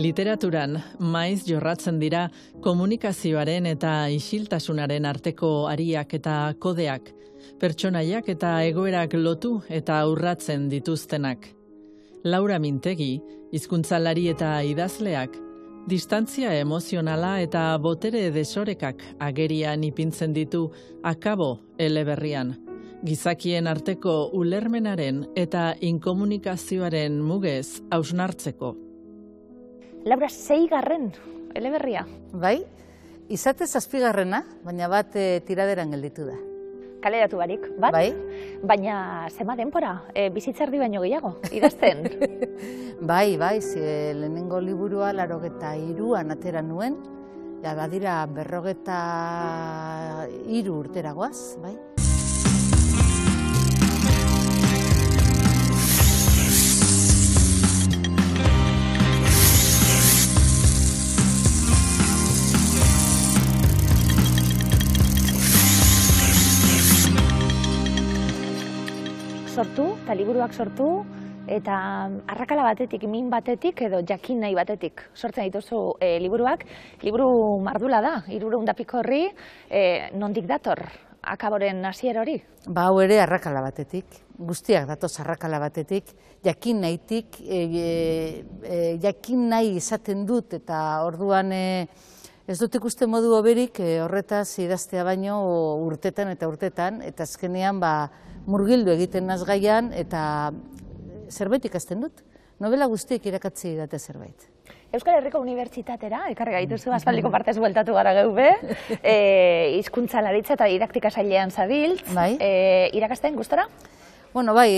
Literaturan maiz jorratzen dira komunikazioaren eta isiltasunaren arteko ariak eta kodeak, pertsonaiak eta egoerak lotu eta urratzen dituztenak. Laura Mintegi, hizkuntzalari eta idazleak, distantzia emozionala eta botere desorekak agerian ipintzen ditu akabo eleberrian, gizakien arteko ulermenaren eta inkomunikazioaren mugez hausnartzeko. Laura, 6. eleberria. Bai, izate 7. baina bat tiraderan gelditu da. Kaleratu barik, bat? Bai. Baina zema denpora, bizitzerdi baino gehiago, idazten? Bai, lehenengo liburua 83an atera nuen, ja badira 43 urteragoaz, bai. Sortu, eta liburuak sortu, eta arrakala batetik, min batetik edo jakin nahi batetik sortzen dituzu liburuak. Liburu mardula da, 300 piko horri, nondik dator akaboren hasiera hori? Ba, hau ere arrakala batetik, guztiak datoz arrakala batetik, jakin nahitik, jakin nahi izaten dut, eta orduan ez dut ikusten modu hoberik horretaz idaztea baino urtetan, eta azkenean murgildu egiten naz gaian, eta zerbait ikasten dut. Novela guztiek irakatzi date zerbait. Euskal Herriko Unibertsitatera, ekarri gaituzu, aspaldiko partez bueltatu gara geube, hizkuntzalaritza eta didaktika sailean zabiltz, irakasten gustora? Bueno, bai,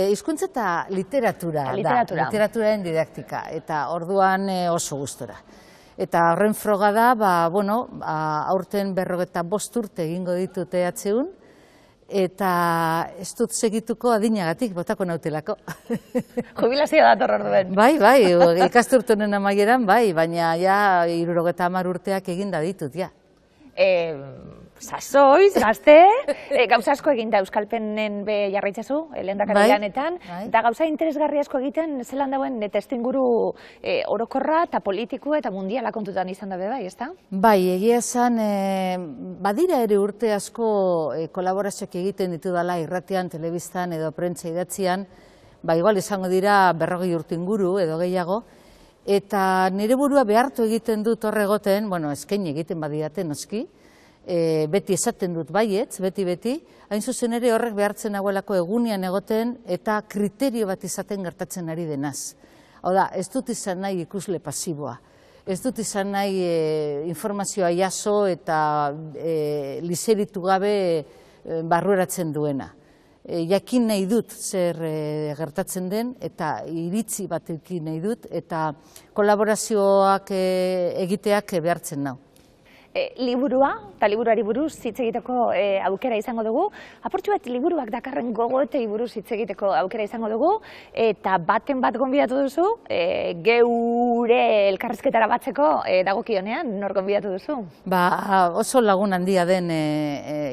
hizkuntza eta literatura da, literaturaren didaktika, eta orduan oso gustora. Eta horren froga da, aurten 45 urte egingo ditut EHUn, eta ez dut segituko adinagatik, botako nautelako. Jubilazioa dator orduen. Bai, ikasturtenen amaieran, baina ja 70 urteak eginda ditut, ja. Sasoiz, gazte, gauza asko eginda euskalpenen be jarraitzazu, lehendakari lanetan, eta gauza interesgarri asko egiten zelan dauen testuinguru orokorra eta politiko eta mundiala kontutan izan dabe bai, ezta? Bai, egia esan, badira ere urte asko kolaborazioak egiten ditudala irratian, telebistan edo prentsa idatzian, igual izango dira 40 urte inguru edo gehiago, eta nire burua behartu egiten dut horregoten, eskaini egiten badiate noski, beti esaten dut baietz, beti, hain zuzen ere horrek behartzen nagoelako egunean egoten eta kriterio bat izaten gertatzen ari denaz. Hau da, ez dut izan nahi ikusle pasiboa, ez dut izan nahi informazioa jaso eta lizeritu gabe barrueratzen duena. Jakin nahi dut zer gertatzen den eta iritzi bat ekin nahi dut eta kolaborazioak egiteak behartzen nau. Liburua, eta liburuari buruz hitz egiteko aukera izango dugu. Aportxu bat liburuak dakarren gogoetei buruz hitz egiteko aukera izango dugu, eta baten bat gonbidatu duzu, geure elkarrizketara batzeko dagokionean, nor gonbidatu duzu? Oso lagun handia den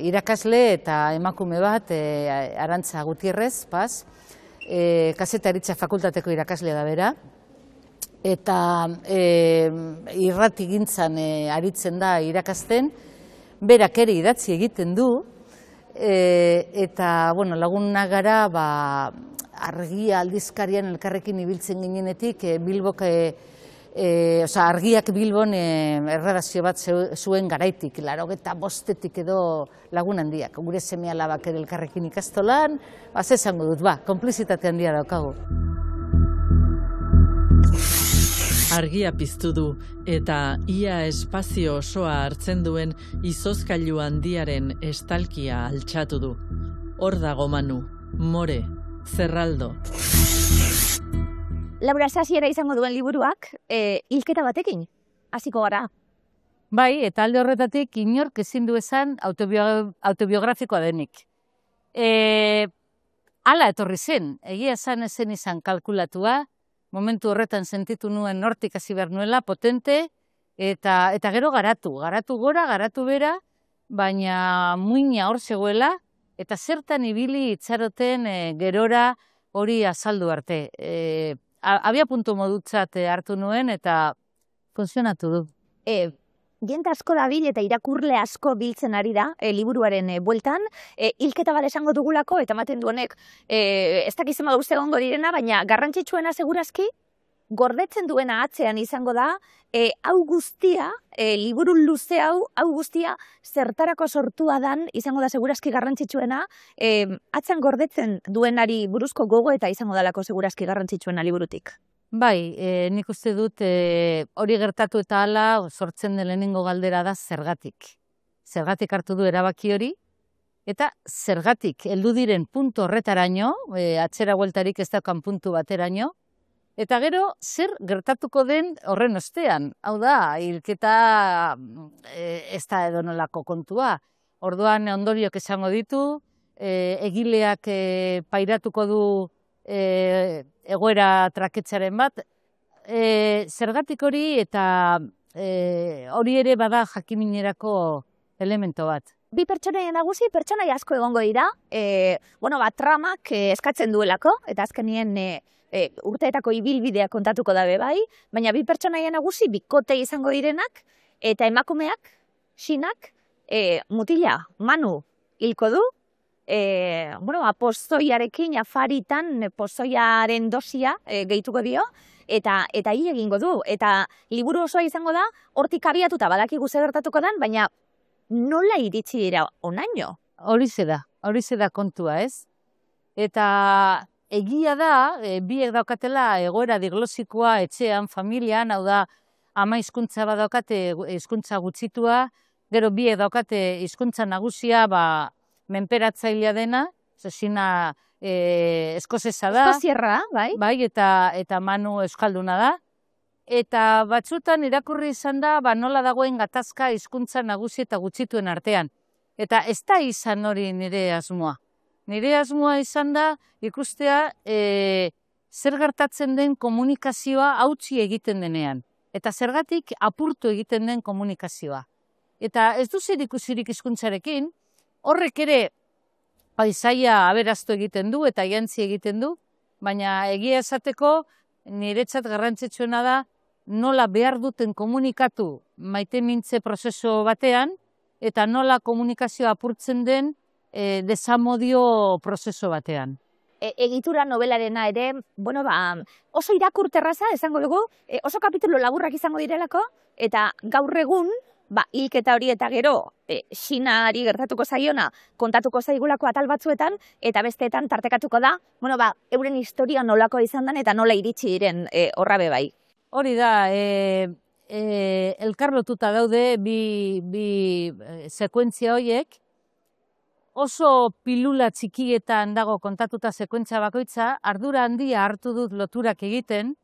irakasle eta emakume bat, Arantza Gutierrez, kazetaritza fakultateko irakaslea da bera, eta irratigintzan aritzen da irakasten, berak ere idatzi egiten du, eta laguna gara argia aldizkarian elkarrekin ibiltzen ginenetik, argiak Bilbon erredakzio bat zuen garaitik, 85etik edo lagun handiak, gure seme-alabak ere elkarrekin ikastolan, esango dut, konplizitate handia daukagu. Argia piztu du eta ia espazio osoa hartzen duen izozkailu handiaren estalkia altxatu du. Hor dago Manu, More, Zerraldo. Laura, hasiera izango duen liburuak, hilketa batekin, hasiko gara. Bai, eta alde horretatik inork ezin du esan autobiografikoa denik. Hala etorri zen, egia esan ezen izan kalkulatua, momentu horretan sentitu nuen nortik hasi behar nuela, potente, eta gero garatu gora, garatu bera, baina muina hor zegoela, eta zertan ibili itxaroten gerora hori azaldu arte. abia puntu modutzat hartu nuen eta funtzionatu du. Jente asko dabil eta irakurle asko biltzen ari da liburuaren bueltan, hilketa bat esango dugulako, eta ematen duenek, ez dakizema gauze egongo direna, baina garrantzitsuena segurazki, gordetzen duena atzean izango da, hau guztia, liburu luze hau guztia, zertarako sortua dan, izango da segurazki garrantzitsuena, atzean gordetzen duenari buruzko gogo eta izango dalako segurazki garrantzitsuena liburutik. Bai, nik uste dut hori gertatu eta hala sortzen den lehenengo galdera da zergatik. Zergatik hartu du erabaki hori, eta zergatik heldu diren puntu horretaraino, atzera bueltarik ez daukan puntu bateraino, eta gero zer gertatuko den horren ostean. Hau da, hilketa ez da edonolako kontua. Orduan ondoriok esango ditu, egileak pairatuko du egoera traketzaren bat, zergatik hori eta hori ere bada jakiminerako elemento bat. Bi pertsonaia nagusi, pertsonaia asko egongo dira, tramak eskatzen duelako, eta azkenien urteetako ibilbidea kontatuko dabe bai, baina bi pertsonaia nagusi bikote izango direnak, eta emakumeak, Xinak, mutila, Manu, hilko du, pozoiarekin, afaritan, pozoiaren dosia gehituko dio, eta hil egingo du. Eta liburu osoa izango da, hortik abiatuta badakigu zer gertatuko den, baina nola iritsi dira onaino? Horize da kontua, ez? Eta egia da, biek daukatela egoera diglosikoa etxean, familian, hau da, ama hizkuntza bat daukate hizkuntza gutxitua, gero biek daukate hizkuntza nagusia, menperatzailea dena, Xina eskozesa da. Eskozierra, bai. Bai, eta Manu euskalduna da. Eta batzutan irakurri izan da, nola dagoen gatazka hizkuntza nagusi eta gutxituen artean. Eta ez da izan hori nire asmoa. Nire asmoa izan da ikustea zer gertatzen den komunikazioa hautsi egiten denean. Eta zergatik apurtu egiten den komunikazioa. Eta ez du zer ikusirik hizkuntzarekin, horrek ere paisaia aberaztu egiten du eta jantzi egiten du, baina egia esateko niretzat garrantzitsuena da nola behar duten komunikatu maite mintze prozesu batean eta nola komunikazioa apurtzen den desamodio prozesu batean. Egitura nobelarena ere, oso irakurterraza esango dugu, oso kapitulu laburrak izango direlako, eta gaur egun, hilketa hori eta gero, Xinari gertatuko zaiona, kontatuko zaigulako atal batzuetan, eta besteetan tartekatuko da, euren historia nolako izan den eta nola iritsi diren horrabe bai. Hori da, elkarlotuta daude bi sekuentzia horiek, oso pilula txikietan dago kontatuta sekuentzia bakoitza, ardura handia hartu dut loturak egiten,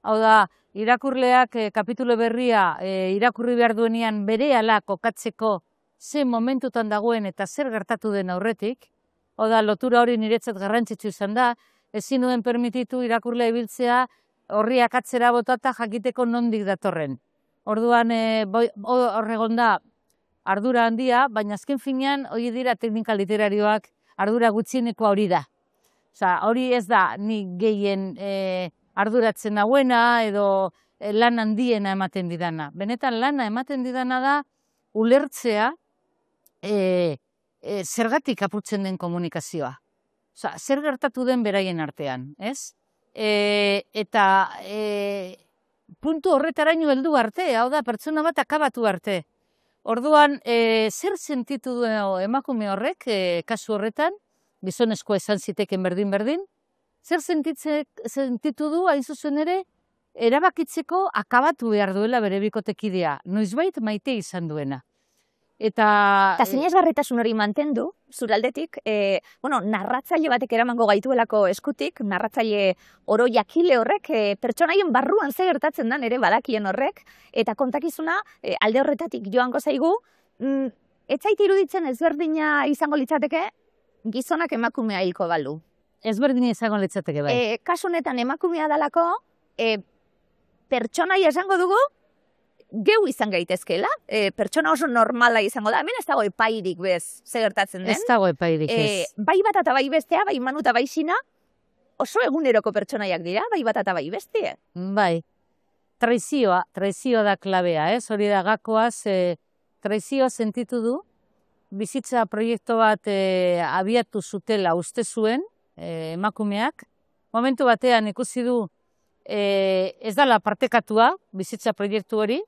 hau da, irakurleak kapitulu berria irakurri behar duenean berehala kokatzeko ze momentutan dagoen eta zer gertatu den aurretik, hau da, lotura hori niretzat garrantzitsu izan da, ezin nuen permititu irakurlea ibiltzea horriak atzera botata jakiteko nondik datorren. Orduan horregon da ardura handia, baina azken finean hori dira teknika literarioak ardura gutxieneko hori da. Hori ez da nik gehien arduratzen nagoena edo lan handiena ematen didana. Benetan lana ematen didana da ulertzea zergatik apurtzen den komunikazioa. Zer gertatu den beraien artean, ez? Eta puntu horretaraino heldu arte, hau da, pertsona bat akabatu arte. Orduan, zer sentitu du emakume horrek, kasu horretan, gizonezkoa esan ziteken berdin-berdin, zer sentitu du, hain zuzen ere, erabakitzeko akabatu behar duela bere bikotekidea, noizbait maite izan duena. Eta sinesgarritasun hori mantendu, zuraldetik, narratzaile batek eramango gaituelako eskutik, narratzaile oro jakile horrek, pertsonaien barruan ze gertatzen den ere badakien horrek, eta kontakizuna alde horretatik joango zaigu, ez zait iruditzen ezberdina izango litzateke, gizonak emakumea hilko balu. Ezberdina izango litzateke bai. Kasu honetan emakumea dalako, pertsonaia esango dugu, geu izan gaitezkela, pertsona oso normala izango da, hemen ez dago epairik bez, ze gertatzen den. Ez dago epairik ez. Bai bat eta bai bestea, bai Manu eta bai Xina, oso eguneroko pertsonaiak dira, bai bat eta bai bestie. Bai, traizioa da klabea, ez? Hori da gakoaz, traizioa sentitu du, bizitza proiektu bat abiatu zutela uste zuen, emakumeak. Momentu batean ikusi du ez dala partekatua bizitza proiektu hori,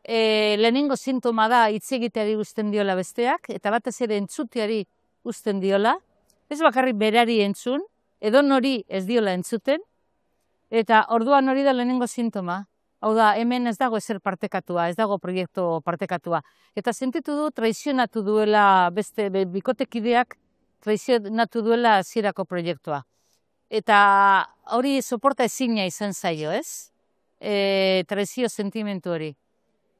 lehenengo sintoma da hitz egiteari uzten diola besteak, eta batez ere entzuteari uzten diola, ez bakarrik berari entzun, edo nori ez diola entzuten, eta orduan hori da lehenengo sintoma. Hau da, hemen ez dago ezer partekatua, ez dago proiektu partekatua. Eta sentitu du traizionatu duela beste bikotekideak, traizionatu duela hasierako proiektua. Eta hori soporta ezina izan zaio, ez? Traizio sentimentu hori.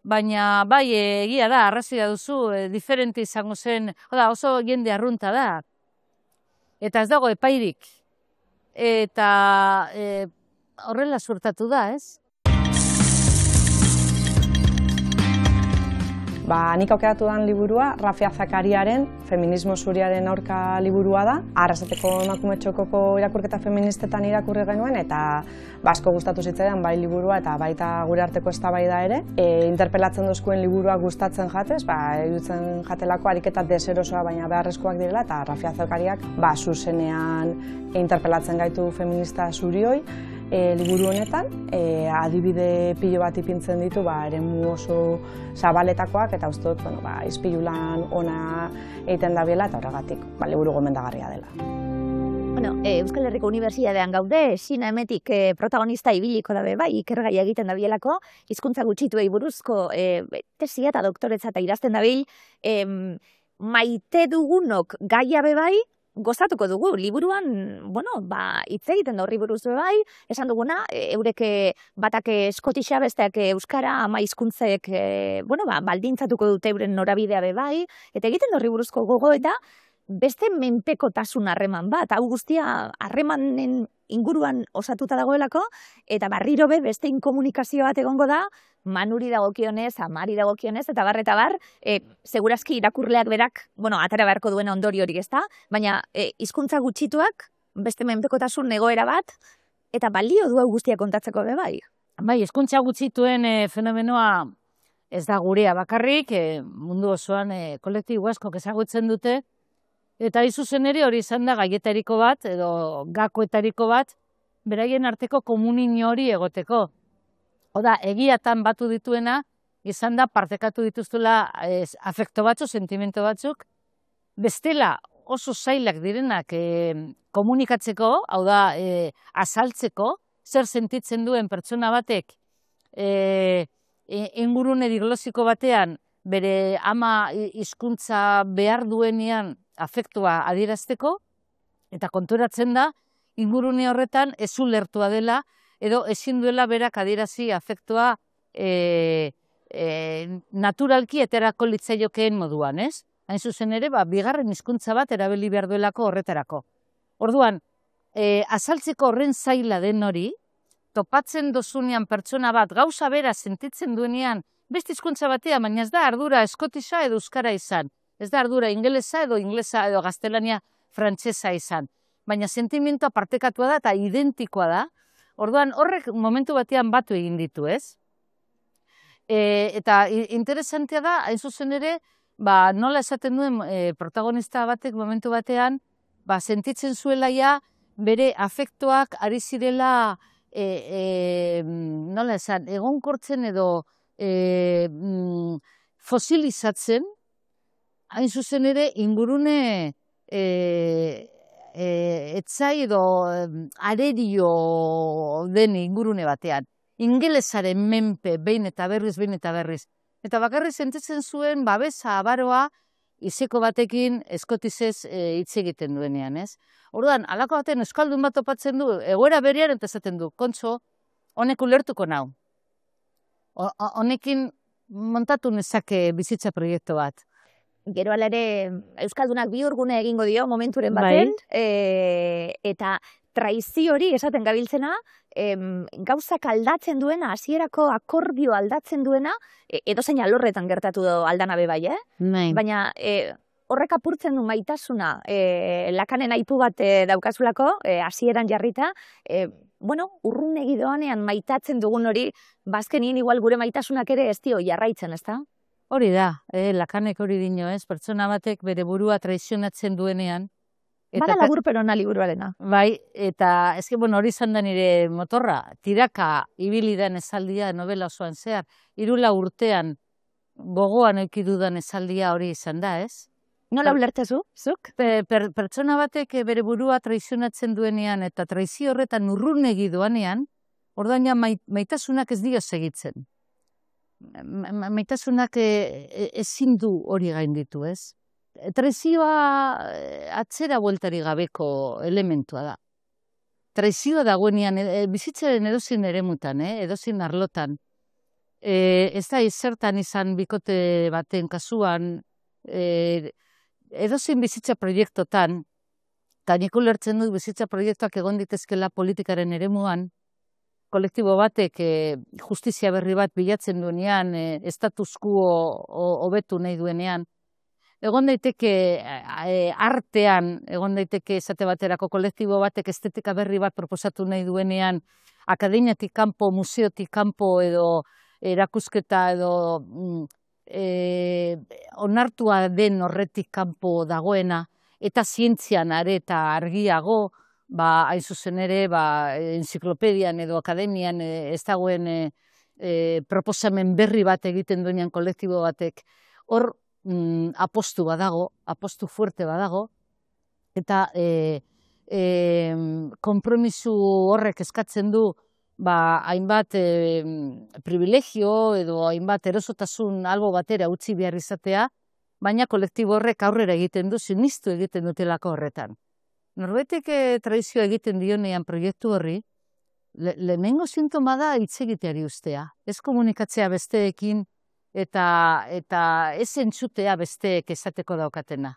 Baina bai, egia da, arrazoia duzu, diferente izango zen, oso jende arrunta da. Eta ez dago epairik. Eta horrela suertatu da, ez? Nik aukeratu dan liburua, Rafia Zakariaren Feminismo zuriaren aurka liburua da. Arrasateko emakume txokoko irakurketa feministetan irakurri genuen, eta asko gustatu zitzaidan bai liburua eta baita gure arteko eztabaida ere. Interpelatzen dozkuen liburua gustatzen jatez, iruditzen jatelako ariketa deserosoa baina beharrezkoak direla, eta Rafia Zakariak zuzenean interpelatzen gaitu feminista zurioi. Liburu honetan, adibide pilo bat ipintzen ditu, eremu oso zabaletakoak, eta uste dut, izpilulan ona egiten dabiela, eta horregatik, liburu gomendagarria dela. Euskal Herriko Unibertsitatean gaude, Sina Emetik protagonista ibiliko dabe, ikergai egiten dabielako, hizkuntza gutxituei buruzko tesia eta doktoretza eta idazten dabil, maite dugunok gaia bai, gozatuko dugu, liburuan, hitz egiten da horri buruz bai, esan duguna, eureke batak eskotixa, besteak euskara, ama hizkuntzek, baldintzatuko dute euren norabidea bai, eta egiten da horri buruzko gogo eta beste menpekotasun harreman bat, hau guztia harremanen inguruan osatuta dagoelako, eta barriro beste inkomunikazio bat egongo da, Manuri dagokionez, Amari dagokionez, eta bar, segurazki irakurleak berak, atera beharko duen ondori hori ezta, baina hizkuntza gutxituak, beste menpekotasun egoera bat, eta balio du hau guztia kontatzeko bai. Bai, hizkuntza gutxituen fenomenoa ez da gurea bakarrik, mundu osoan kolektibo askok ezagutzen dute, eta izuzen ere hori izan da gaietariko bat, edo gakoetariko bat, beraien arteko komunin hori egoteko. Oda, egiatan batu dituena, izan da partekatu dituztela afekto batzuk, sentimento batzuk, bestela oso zailak direnak komunikatzeko, hau da, azaltzeko, zer sentitzen duen pertsona batek ingurune diglosiko batean, bere ama hizkuntza behar duenean afektua adierazteko, eta konturatzen da, ingurune horretan ez ulertua dela, edo ezin duela berak adierazi afektua naturalki eterako litzaiokeen moduan, ez? Hain zuzen ere, bigarren hizkuntza bat erabili behar duelako horretarako. Orduan, azaltzeko horren zaila den hori, topatzen dozunean pertsona bat gauza bera sentitzen duenean beste hizkuntza batean, baina ez da ardura eskotisa edo euskara izan. Ez da ardura ingelesa edo gaztelania frantsesa izan. Baina sentimentua partekatua da eta identikoa da. Orduan, horrek momentu batean batu egin ditu, ez? Eta interesantea da, hain zuzen ere, nola esaten duen protagonista batek momentu batean, sentitzen zuela ja bere afektuak ari zirela, nola esan, egonkortzen edo fosilizatzen, hain zuzen ere ingurune etzai edo arerio den ingurune batean. Ingelesaren menpe behin eta berriz. Eta bakarrik sentitzen zuen babesa, abaroa, izeko batekin eskotizez hitz egiten duenean, ez? Orduan, halako baten euskaldun bat topatzen du, egoera berean eta esaten du, kontxo, honek ulertuko nau. Honekin montatu nezake bizitza proiektu bat. Gero ere euskaldunak bihurgune egingo dio momenturen baten, eta traizio hori esaten gabiltzena, gauzak aldatzen duena, hasierako akordio aldatzen duena, edozein alorretan gertatu aldana bai, baina horrek apurtzen du maitasuna, lakanen aipu bat daukazulako, hasieran jarrita, urrunegi doanean maitatzen dugun hori, bazkenien igual gure maitasunak ere ez dio jarraitzen, ezta? Hori da, lakanek hori dino ez, pertsona batek bere burua traizionatzen duenean. Bada laburperona liburuarena. Bai, eta hori izan da nire motorra, tiraka ibili den esaldia novela osoan zehar, 3 urtean gogoan eduki dudan esaldia hori izan da, ez? Nola ulertezu, zuk? Pertsona batek bere burua traizionatzen duenean eta traizio horretan urrunegi doanean, orduan maitasunak ez dio segitzen. Maitasunak ezin du hori gainditu, ez? Traizioa atzera bueltari gabeko elementua da. Traizioa dagoenean, bizitzaren edozein eremutan, edozein arlotan. Ez da zertan izan bikote baten kasuan, edozein bizitza proiektotan, eta nik ulertzen dut bizitza proiektuak egon ditezkela politikaren eremuan, kolektibo batek justizia berri bat bilatzen duenean, status quo hobetu nahi duenean, egon daiteke artean, egon daiteke esate baterako kolektibo batek estetika berri bat proposatu nahi duenean, akademiatik kanpo, museotik kanpo edo erakusketa edo onartua den horretik kanpo dagoena, eta zientzian are eta argiago, hain zuzen ere, enziklopedian edo akademian ez dagoen proposamen berri bat egiten duenean kolektibo batek, hor apostu badago, apostu fuerte badago, eta konpromisu horrek eskatzen du hainbat privilegio edo hainbat erosotasun albo batera utzi behar izatea, baina kolektibo horrek aurrera egiten du, sinistu egiten dutelako horretan. Norbaitek tradizioa egiten dionean proiektu horri, lehenengo sintoma da hitz egiteari ustea. Ez komunikatzea besteekin eta ez entzutea besteek esateko daukatena.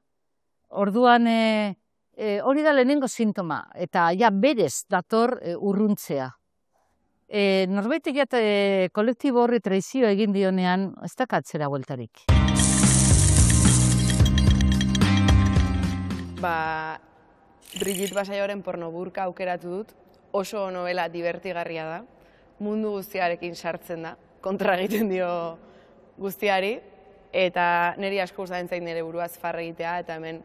Orduan hori da lehenengo sintoma, eta ja berez dator urruntzea. Norbaitek kolektibo horri traizioa egin dionean, ez dakatzera bueltarik. Brigitte Basayoren Pornoburka aukeratu dut, oso novela divertigarria da, mundu guztiarekin sartzen da, kontra egiten dio guztiari, eta niri asko gustatzen zait nire buruaz farra egitea, eta hemen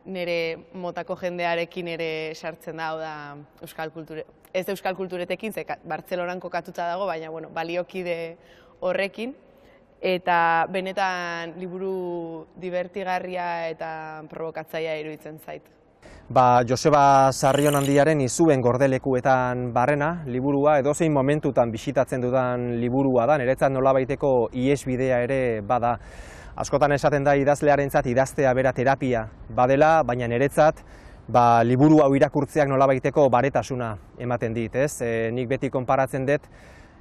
nire motako jendearekin ere sartzen da, hau da ez euskal kulturetekin, ze Bartzelonan kokatuta dago, baina baliokide horrekin, eta benetan liburu divertigarria eta provokatzailea iruditzen zait. Joseba Sarrionandiaren Izuen gordelekuetan barrena, liburua edozein momentutan bisitatzen dudan liburua da, niretzat nolabaiteko ihesbidea ere bada. Askotan esaten da idazlearentzat idaztea bera terapia badela, baina niretzat liburu hau irakurtzeak nolabaiteko baretasuna ematen dit, ez? Nik beti konparatzen dut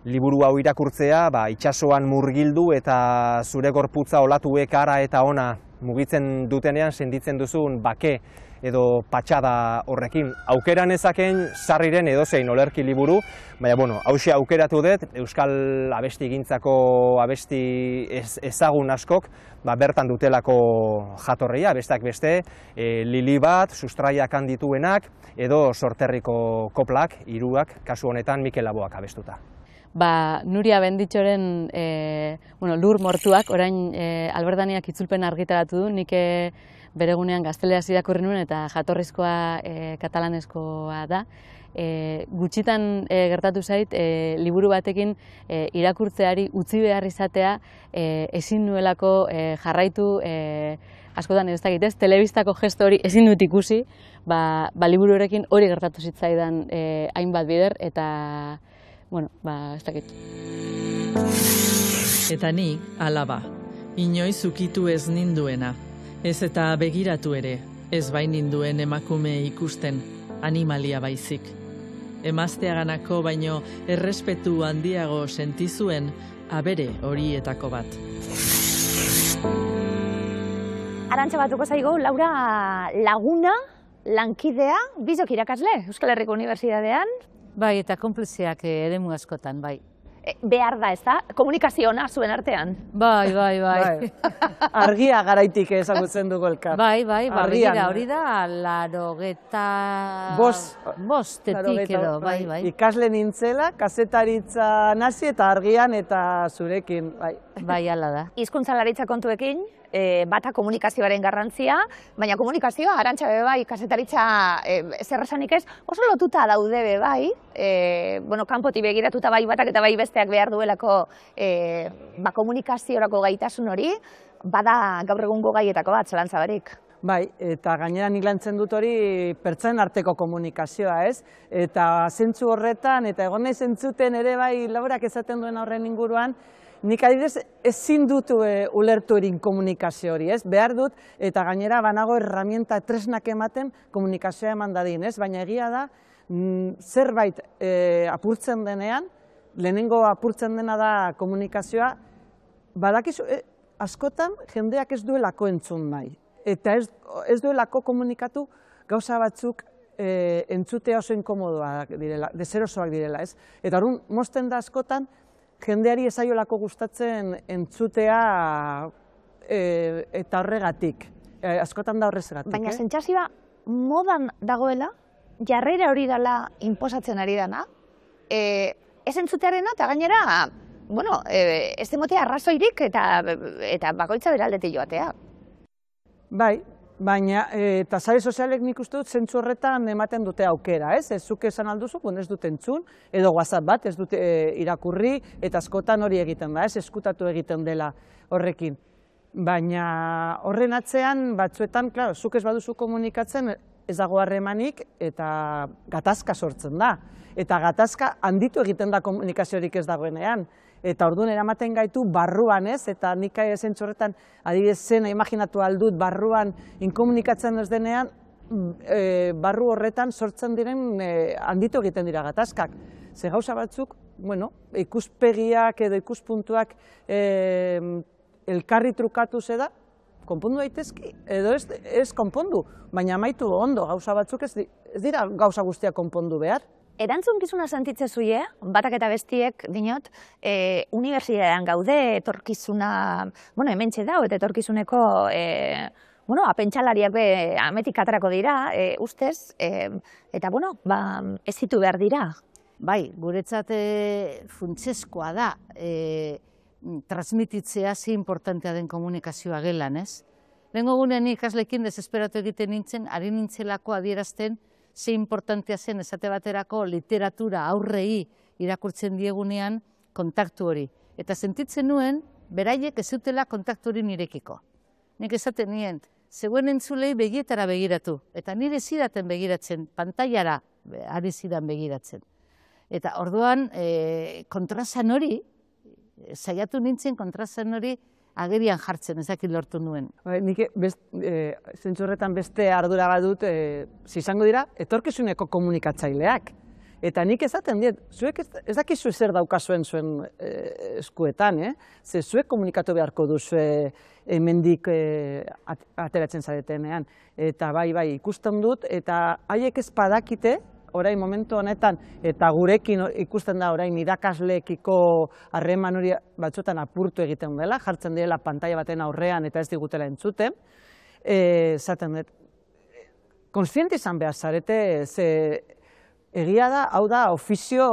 liburu hau irakurtzea itsasoan murgildu eta zure gorputza olatuek ara eta ona mugitzen dutenean senditzen duzun bake edo patxada horrekin. Aukera nezaken Sarriren edozein olerki liburu, baina hauxe aukeratu dut, euskal abestigintzako abesti ezagun askok, bertan dutelako jatorria, besteak beste, Lili bat, Sustraiak handituenak, edo Sorterriko koplak, 3, kasu honetan Mikel Laboak abestuta. Nuria Benditxoren Lur mortuak, orain Alberdaniak itzulpen argitaratu du, nik beregunean gazteleraz irakurri nuen eta jatorrizkoa katalanezkoa da. Gutxitan gertatu zait, liburu batekin irakurtzeari utzi behar izatea ezin nuelako jarraitu, askotan ez dakit ez, telebistako gesto hori ezin dut ikusi, liburu horrekin hori gertatu zitzaidan hainbat bider eta ez dakit. Eta ni, alaba, inoiz ukitu ez ninduena. Ez eta begiratu ere, ez bain ninduen emakume ikusten, animalia baizik. Emazteaganako baino errespetu handiago sentizuen abere horietako bat. Arantxa batuko zaigu, Laura laguna, lankidea, bizok irakasle, Euskal Herriko Unibertsitatean. Bai, eta konpliziak eremu askotan, bai. behar da, ez da? Komunikazio ona zuen artean. Bai. Argia garaitik ezagutzen dugu elkar. Bai, Argian, hori da, 85 bostetik edo, bai. Ikasle nintzela, kazetaritza nazi eta argian eta zurekin, bai. Bai, ala da. Hizkuntzalaritza kontuekin, bata komunikazioaren garrantzia, baina komunikazioa, Arantxa be bai, kazetaritza zer esanik ez, oso lotuta daude be bai, kanpotik begiratuta bai batak eta bai besteak behar duelako komunikaziorako gaitasun hori, bada gaur egungo gaietako bat, zalantza barik. Bai, eta gainera nik lantzen dut hori pertsonen arteko komunikazioa, ez? Eta zentzu horretan, eta egon nahi zentzuten ere bai Laurak esaten duen horren inguruan, nik adibidez ezin dut ulertu erin komunikazio hori, ez? Behar dut, eta gainera banago herramienta tresnak ematen komunikazioa eman dadin, ez? Baina egia da, zerbait apurtzen denean, lehenengo apurtzen dena da komunikazioa, badakizu, askotan jendeak ez duelako entzun nahi. Eta ez duelako komunikatu gauza batzuk entzutea oso inkomodoak direla, deserosoak direla, ez? Eta orduan, mozten da askotan, jendeari ez zaiolako gustatzen entzutea eta horregatik. Askotan da horregatik. Baina sentsazioa modan dagoela, jarrera hori dela inposatzen ari dana, ez entzutearena eta gainera, ez demotea arrazoirik eta bakoitza beraldetik joatea. Bai, baina eta sare sozialek nik uste dut zentzu horretan ematen dute aukera, ez? Ez zuk esan alduzu, ez dut entzun, edo WhatsApp bat, ez dut irakurri, eta askotan hori egiten da, ez? Eskutatu egiten dela horrekin. Baina horren atzean, batzuetan, klaro, zuk ez baduzu komunikatzen, ez dago harremanik, eta gatazka sortzen da. Eta gatazka handitu egiten da komunikaziorik ez dagoenean. Eta orduan eramaten gaitu barruan, ez? Eta nik zentzu horretan, adibidez zena imaginatu aldut barruan inkomunikatzen ez denean, barru horretan sortzen diren handitu egiten dira gatazkak. Ze gauza batzuk, ikuspegiak edo ikuspuntuak elkarri trukatu zeda, konpondu daitezki, edo ez konpondu, baina amaitu ondo, gauza batzuk ez dira gauza guztiak konpondu behar. Erantzukizuna sentitzen zuie, batak eta bestiek, dinot, unibertsitatean gaude, etorkizuna, hementxe dau, eta etorkizuneko, apentsalariak ametik aterako dira, ustez, eta, ez zitu behar dira. Bai, guretzat funtsezkoa da, transmititzea ze importantea den komunikazioa gelan, ez? Lehengo gunean ikaslekin desesperatu egiten nintzen, ari nintzelako adierazten, ze importantea zen esate baterako literatura aurrei irakurtzen diegunean kontaktu hori. Eta sentitzen nuen, beraiek ez zutela kontaktu hori nirekiko. Nik esaten nien, zegoen entzulei begietara begiratu, eta nire zidaten begiratzen, pantailara ari zidan begiratzen. Eta orduan, kontrasan hori, saiatu nintzen kontrasan hori, agerian jartzen, ezakit lortu nuen. Nik zentzu horretan beste ardura badut, izango dira, etorkizuneko komunikatzaileak. Eta nik esaten diet, zuek ez dakizu zer daukazuen zuen eskuetan, ze zuek komunikatu beharko duzu hemendik ateratzen zaretenean. Eta bai, ikusten dut, eta haiek ez badakite, orain momentu honetan, eta gurekin ikusten da orain irakasleekiko harreman hori batzuetan apurtu egiten dela, jartzen direla pantaila baten aurrean eta ez digutela entzuten, zaten dut, kontziente izan behar zarete, ze egia da, hau da, ofizio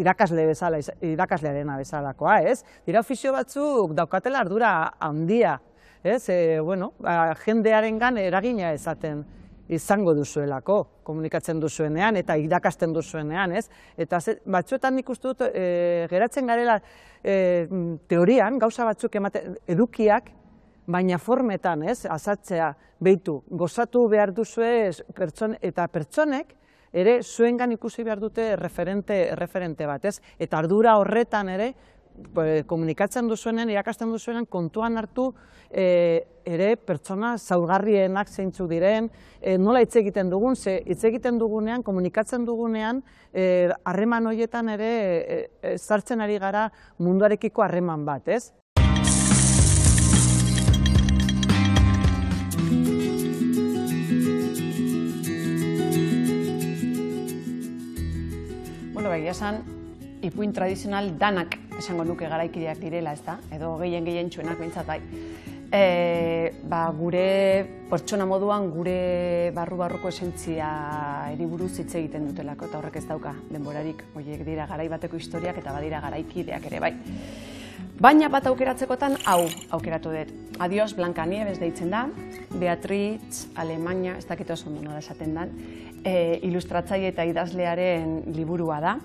irakaslearena bezalakoa, ez? Dira ofizio batzuk daukatela ardura handia, ez? Jendearengan eragina ezaten izango duzuelako, komunikatzen duzuenean eta irakasten duzuenean, ez? Eta batzuetan nik uste dut, geratzen garela teorian, gauza batzuk edukiak, baina formetan, ez? Azatzea, behitu, gozatu behar duzue eta pertsonek, ere zuengan ikusi behar dute referente bat, ez? Eta ardura horretan ere, komunikatzen duzuenean, irakasten duzuenean, kontuan hartu ere pertsona zaurgarrienak zeintzuk diren, nola hitz egiten dugun, ze hitz egiten dugunean, komunikatzen dugunean, harreman horietan ere sartzen ari gara munduarekiko harreman bat, ez? Egia esan, ipuin tradizional danak esango nuke garaikideak direla, ez da? Edo gehien txuenak behintzat bai. Gure pertsona moduan gure barru-barruko esentziari buruz hitz egiten dutelako, eta horrek ez dauka denborarik. Horiek dira garai bateko historiak eta badira garaikideak ere bai. Baina bat aukeratzekotan hau aukeratu dut. Adios Blanca Nieves deitzen da, Beatriz Alemania, ez dakit oso ondo nola esaten den, ilustratzaile eta idazlearen liburua da.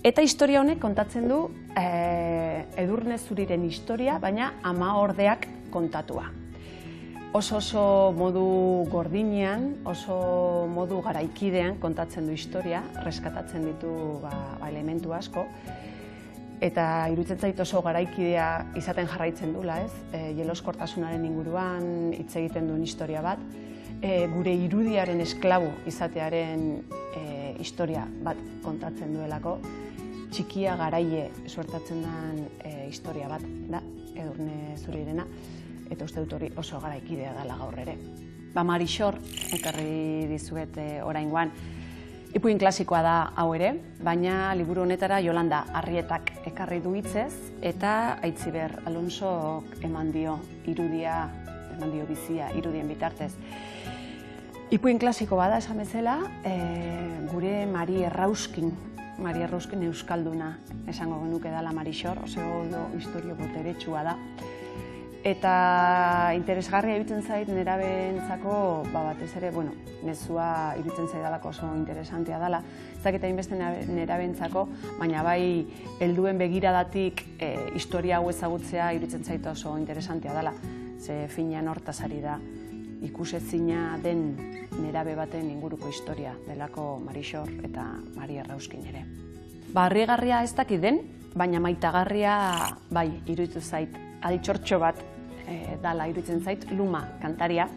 Eta historia honek kontatzen du Edurne Zuriren historia, baina Amaordeak kontatua. Oso modu gordinean, oso modu garaikidean kontatzen du historia, reskatatzen ditu elementu asko. Eta iruditzen zait oso garaikidea izaten jarraitzen dula, ez? Jeloskortasunaren inguruan hitz egiten duen historia bat, gure irudiaren esklabu izatearen historia bat kontatzen duelako, txikia garaie suertatzen den historia bat da, Edurne Zurirena, eta uste dut hori oso garaikidea dela gaur ere. Marixor, ekarri dizuet oraingoan, ipuin klasikoa da hau ere, baina liburu honetara Yolanda Arrietak ekarri du hitzez, eta Aitziber Alonsok eman dio irudia, eman dio bizia irudien bitartez. Ipuin klasiko bada esan bezala, gure Mari Errauskin euskalduna esango genuke dela Marixor, oso historio boteretsua da. Eta interesgarria iruditzen zait nerabeentzako, batez ere, mezua iruditzen zaidalako oso interesantea dela. Ez dakit hainbeste nerabeentzako, baina bai helduen begiradatik historia hau ezagutzea iruditzen zait oso interesantea dela. Ze finean hortaz ari da ikusezina den nerabe baten inguruko historia delako Marixor eta Mari Errauskin ere. Harrigarria ez dakit den, baina maitagarria bai iruditu zait. Altxortxo bat dala iruditzen zait, Luma kantaria.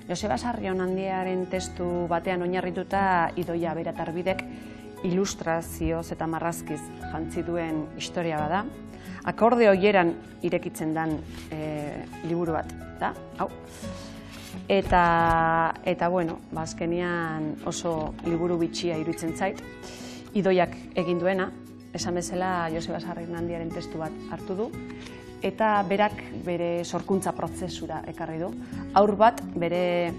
Joseba Sarrionandiaren testu batean oinarrituta Idoia Beratarbidek ilustrazioz eta marrazkiz jantzi duen historia bada. Akorde horieran irekitzen den liburu bat, da? Hau. Eta azkenean oso liburu bitxia iruditzen zait. Idoiak egin duena, esan bezala Joseba Sarrionandiaren testu bat hartu du, eta berak bere sorkuntza prozesura ekarri du. Haur bat bere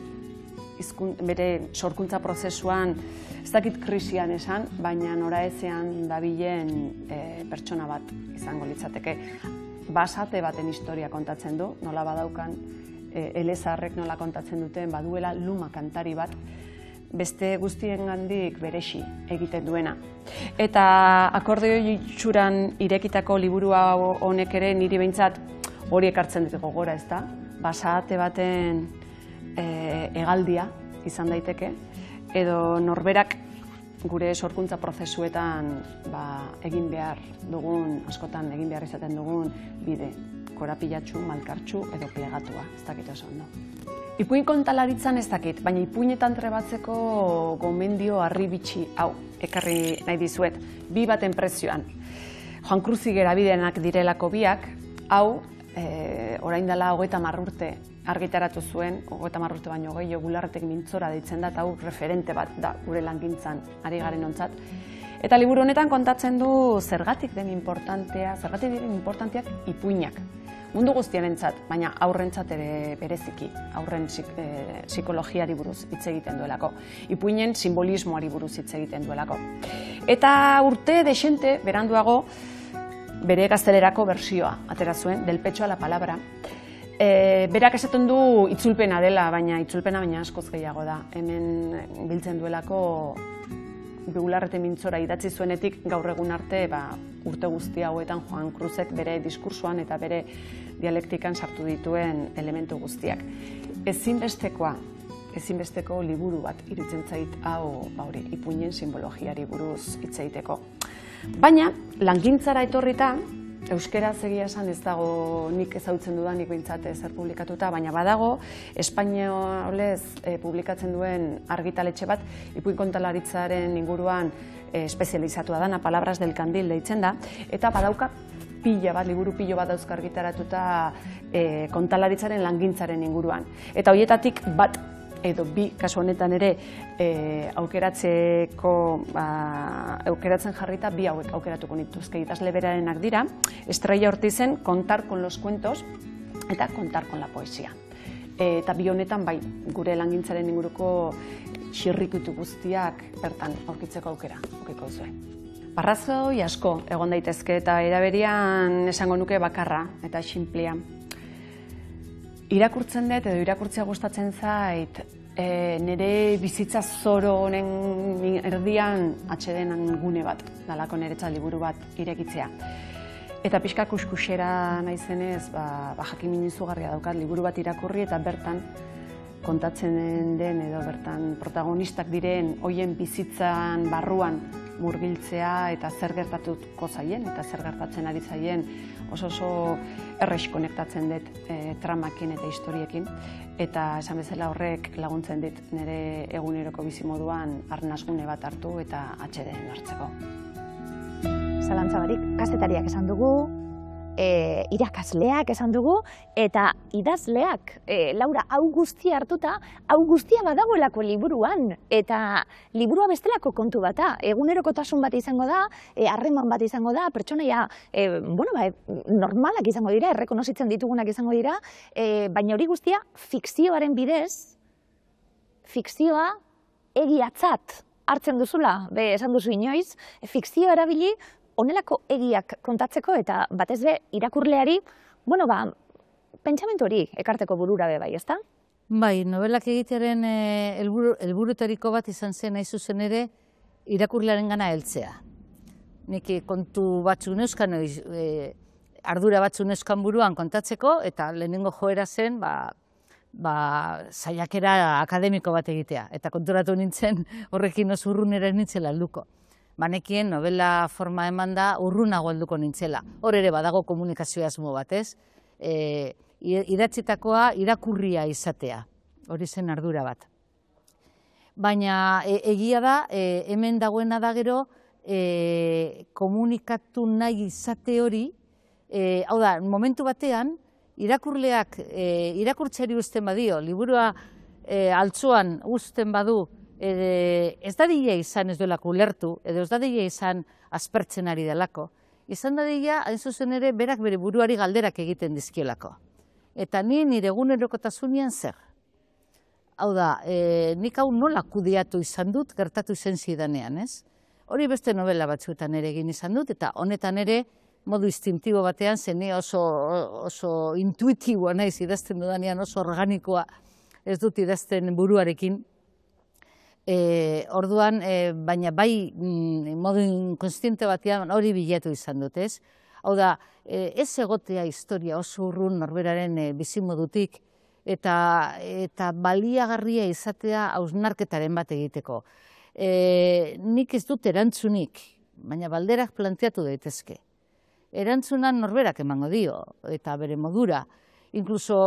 sorkuntza prozesuan, ez dakit krisian esan, baina noraezean dabilen pertsona bat izango litzateke. Basate baten historia kontatzen du, nola badaukan elezarrek nola kontatzen duten, baduela Luma kantari bat, beste guztiengandik beresi egiten duena. Eta akordeo itxuran irekitako liburua honek ere niri behintzat hori ekartzen dut gogora, ez da? Basate baten hegaldia izan daiteke, edo norberak gure sorkuntza prozesuetan egin behar dugun, askotan egin behar izaten dugun bide, korapilatxu, malkartxu edo plegatua, ez dakit oso ondo. Ipuin kontalaritzan ez dakit, baina ipuinetan trebatzeko gomendio harribitxi hau ekarri nahi dizuet, bi baten prezioan. Joan Kruzi Gerabidenak direlako biak, hau orain dela 30 urte argitaratu zuen, 30 urte baino gehiago Bularretek Mintzora deitzen da, eta hau referente bat da gure langintzan ari garen ontzat. Eta liburu honetan kontatzen du zergatik diren importanteak ipuinak. Mundu guztiarentzat, baina aurrentzat ere bereziki, aurren psikologiari buruz hitz egiten duelako, ipuinen simbolismoari buruz hitz egiten duelako. Eta urte desente, beranduago, bere gaztelerako bersioa atera zuen, Del pecho a la palabra. Berak esaten du itzulpena dela, baina askoz gehiago da. Hemen biltzen duelako Bularrete Mintzora idatzi zuenetik gaur egun arte urte guzti hauetan Joan Kruzek bere diskursoan eta bere dialektikan sartu dituen elementu guztiak. Ezinbesteko liburu bat iruditzen zait hau ipuinen simbologiari buruz hitz egiteko. Baina langintzara etorrita, euskeraz egia esan ez dago nik ezagutzen dudanik behintzat zer publikatuta, baina badago espainolez publikatzen duen argitaletxe bat, ipuin kontalaritzaren inguruan espezializatua dana, Palabras del Candil deitzen da, eta badauka liburu pilo bat dauzka argitaratuta kontalaritzaren langintzaren inguruan. Eta horietatik bat edo bi kasu honetan ere aukeratzen jarrita bi hauek aukeratuko nituzke. Idazle berarenak dira, Estrella Ortizen Contar con los cuentos eta Contar con la poesía. Eta bi honetan bai, gure langintzaren inguruko xirrikutu guztiak bertan aurkitzeko aukera aukiko duzue. Arrazoi asko egon daitezke eta eraberian esango nuke bakarra eta xinplea. Irakurtzen dut edo irakurtzea gustatzen zait, nire bizitza zoro honen erdian atsedenen gune bat, dalako niretzat liburu bat irekitzea. Eta pixka kuskusera naizenez, jakin izugarria daukat liburu bat irakurri eta bertan kontatzen den edo bertan protagonistak diren hoien bizitzan barruan murgiltzea eta zer gertatuko zaien eta zer gertatzen ari zaien oso errex konektatzen dut tramakin eta historiekin eta esan bezala horrek laguntzen dit nire eguneroko bizimoduan arnasgune bat hartu eta atsedenen hartzeko. Zalantza barik, kazetariak esan dugu, irakasleak esan dugu, eta idazleak, Laura, hau guztia hartuta, hau guztia badagoelako liburuan, eta liburua bestelako kontu bata, egunerokotasun bat izango da, harreman bat izango da, pertsonaia, normalak izango dira, errekonozitzen ditugunak izango dira, baina hori guztia fikzioaren bidez, fikzioa egiatzat hartzen duzula, esan duzu inoiz, fikzioa erabili, honelako egiak kontatzeko eta batez be irakurleari, pentsamentu hori ekarteko burura be bai, ezta? Bai, novelak egitearen helburutariko bat izan zen hain zuzen ere irakurlearen gana heltzea. Nik kontu batzu neuzkan, ardura batzu neuzkan buruan kontatzeko eta lehenengo joera zen, saiakera akademiko bat egitea. Eta konturatu nintzen horrekin oso urrunera nintzela helduko. Banekien novela forma eman da urrunago helduko nintzela. Hor ere badago komunikazio asmo bat, ez? Idatzitakoa irakurria izatea, hori zen ardura bat. Baina egia da, hemen dagoena da gero, komunikatu nahi izate hori, hau da, momentu batean, irakurleak irakurtzeari uzten badio, liburua altzuan uzten badu, ez dadila izan ez duelako ulertu, edo ez dadila izan aspertzen ari delako, izan dadila, hain zuzen ere, berak bere buruari galderak egiten dizkiolako. Eta nire egunerokotasunean zer. Hau da, nik hau nola kudeatu izan dut, gertatu izan zidanean, ez? Hori beste novela batzuetan ere egin izan dut, eta honetan ere, modu instintibo batean, zen oso intuitiboa naiz idazten dudanean, oso organikoa ez dut idazten buruarekin. Orduan, baina bai modu inkonstiente batean hori bilatu izan dut, ez? Hau da, ez egotea historia oso urrun norberaren bizimodutik eta baliagarria izatea hausnarketaren bat egiteko. Nik ez dut erantzunik, baina balderak planteatu daitezke. Erantzunan norberak emango dio, eta bere modura. Inkluso,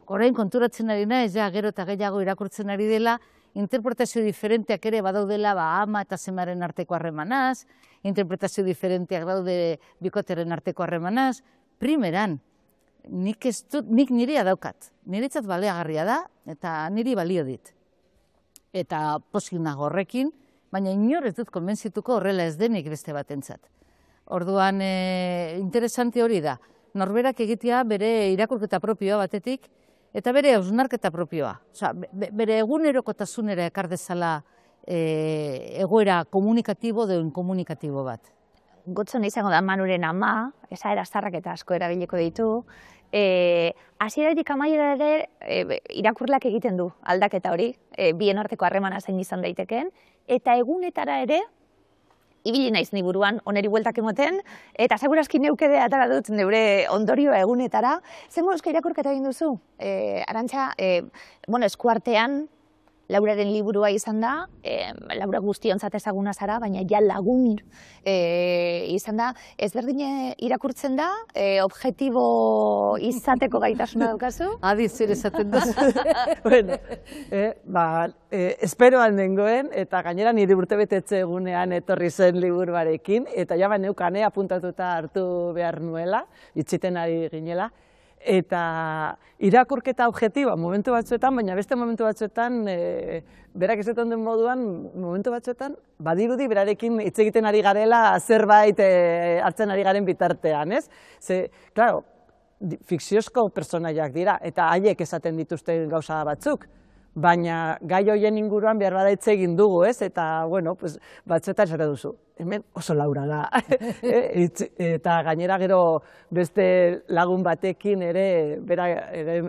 orain konturatzen ari naiz, gero eta gehiago irakurtzen ari dela, interpretazio diferenteak ere badaudela ama eta semaren arteko harremanaz, interpretazio diferenteak daude bikoteren arteko harremanaz, primeran, nik nirea daukat, niretzat baleagarria da, eta niri balio dit. Eta pozik nago horrekin, baina inor ez dut konbentzituko horrela ez denik beste batentzat. Orduan, interesante hori da, norberak egitea bere irakurketa propioa batetik, eta bere hausnarketa propioa. Bere egunerokotasunera ekar dezala egoera komunikatibo edo inkomunikatibo bat. Gotzon izango da Manuren ama, esaera zarrak eta asko erabiliko ditu. Hasieratik amaiera ere irakurleak egiten du aldaketa hori, bien arteko harremana zein izan daiteken, eta egunetara ere, ibili naiz ni buruan oneri bueltak emoten, eta segurazki neukede atara dut neure ondorioa egunetara. Zer moduzko irakurketa egin duzu? Arantxa, eskuartean, Lauraren liburua izan da, Laura guztionzat ezaguna zara, baina ja lagun izan da. Ezberdin irakurtzen da, objektibo izateko gaitasuna daukazu? Adi, zer esaten duzu. Bueno, esperoan dengoen, eta gainera nire urtebetetze egunean etorri zen liburuarekin, eta ja neukane apuntatuta hartu behar nuela, itxiten ari ginela. Eta irakurketa objektiba momentu batzuetan, baina beste momentu batzuetan, berak esaten den moduan, momentu batzuetan, badirudi berarekin hitz egiten ari garela zerbait hartzen ari garen bitartean, ez? Ze, klaro, fikziozko pertsonaiak dira, eta haiek esaten dituzte gauza batzuk, baina gai hoien inguruan behar bada hitz egin dugu, ez? Eta, bueno, batzuetan esaten duzu, hemen oso Laura da. Eta gainera gero beste lagun batekin ere, bera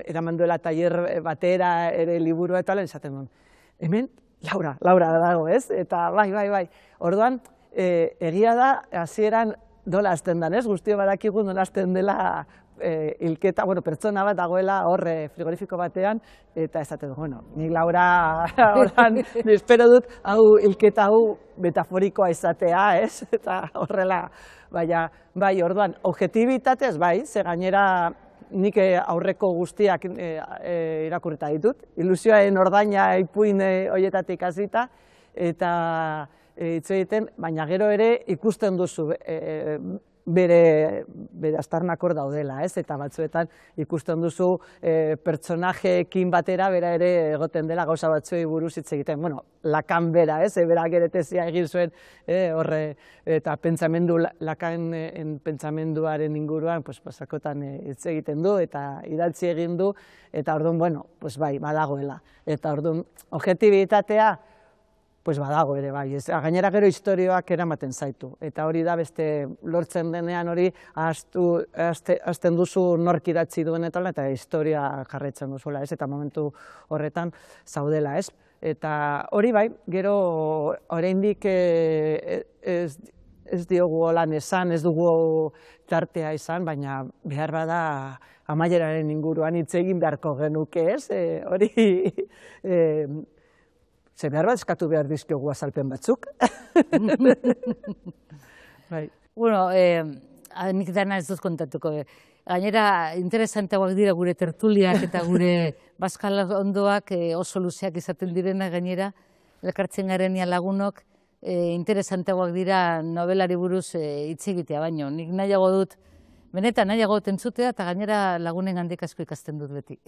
eraman duela tailer batera, ere liburua eta esaten duen, hemen Laura dago, ez? Eta bai. Orduan, egia da, hasieran nola hasten dan, ez? Guztio badakigu nola hasten dela hilketa, pertsona bat dagoela hor frigorifiko batean, eta esaten du, nik Laura horran espero dut, hilketa hau metaforikoa izatea, ez? Eta horrela, baina, bai, orduan, objektibitatez, bai, ze gainera nik aurreko guztiak irakurrita ditut, ilusioaren ordaina ipuin horietatik hasita, eta hitz egiten, baina gero ere ikusten duzu, bere aztarnak hor daudela, ez? Eta batzuetan ikusten duzu pertsonajeekin batera bera ere egoten dela gauza batzuei buruz hitz egiten. Bueno, Lacan bera, ez? Berak ere tesia egin zuen horre eta Lacanen pentsamenduaren inguruan askotan hitz egiten du eta idatzi egin du eta orduan, bueno, bai, badagoela. Eta orduan, objektibitatea badago ere, bai. Gainera gero historioak eramaten zaitu. Eta hori da beste lortzen denean hori hasten duzu nork idatzi duen eta historia jarraitzen duzuela, ez? Eta momentu horretan zaudela, ez? Eta hori bai, gero oraindik ez diogu holan esan, ez dugu tartea izan, baina behar bada amaieraren inguruan hitz egin beharko genuke, ez? Hori ze behar bat eskatu behar dizkiogu azalpen batzuk. Bueno, nik dana ez dut kontatuko. Gainera, interesanteagoak dira gure tertuliak eta gure bazkal ondoak oso luzeak izaten direna gainera, elkartzen garenia lagunok, interesanteagoak dira novelari buruz hitz egitea baino. Nik nahiago dut, benetan nahiago dut entzutea eta gainera lagunen handik asko ikasten dut beti.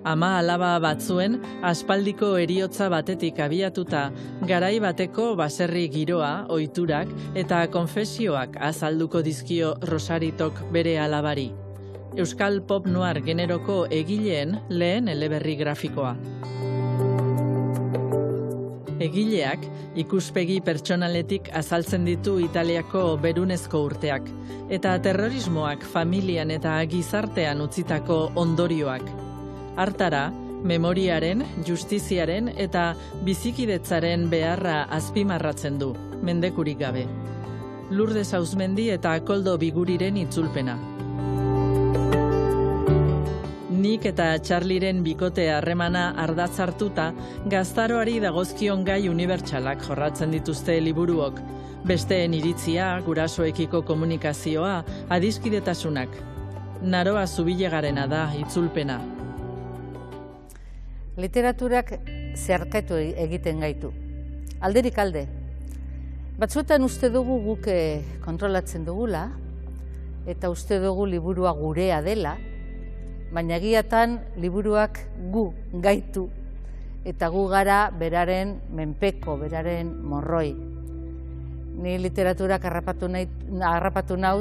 Ama alaba batzuen aspaldiko heriotza batetik abiatuta, garai bateko baserri giroa, ohiturak eta konfesioak azalduko dizkio Rosaritok bere alabari. Euskal pop noir generoko egileen lehen eleberri grafikoa. Egileak ikuspegi pertsonaletik azaltzen ditu Italiako berunezko urteak, eta terrorismoak familian eta gizartean utzitako ondorioak. Hartara, memoriaren, justiziaren eta bizikidetzaren beharra azpimarratzen du, mendekurik gabe. Lourdes Auzmendi eta Koldo Biguriren itzulpena. Nik eta Charliren bikote harremana ardatz hartuta, gaztaroari dagozkion gai unibertsalak jorratzen dituzte liburuok, besteen iritzia, gurasoekiko komunikazioa, adiskidetasunak. Naroa Zubilegarena da itzulpena. Literaturak zeharkatu egiten gaitu. Alderik alde. Batzuetan uste dugu guk kontrolatzen dugula, eta uste dugu liburua gurea dela, baina egiatan liburuak gu gaitu, eta gu gara beraren menpeko, beraren morroi. Ni literaturak harrapatu nau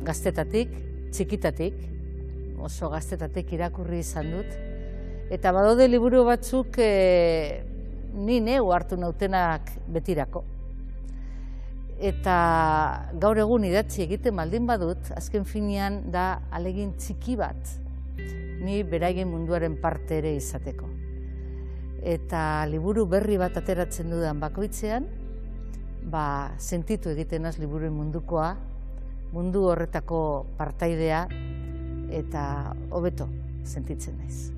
gaztetatik, txikitatik, oso gaztetatik irakurri izan dut, eta badaude liburu batzuk ni neu hartu nautenak betirako. Eta gaur egun idatzi egiten baldin badut, azken finean da alegin txiki bat, ni beraien munduaren parte ere izateko. Eta liburu berri bat ateratzen dudan bakoitzean, sentitu egiten az liburuen mundukoa, mundu horretako partaidea, eta hobeto sentitzen naiz.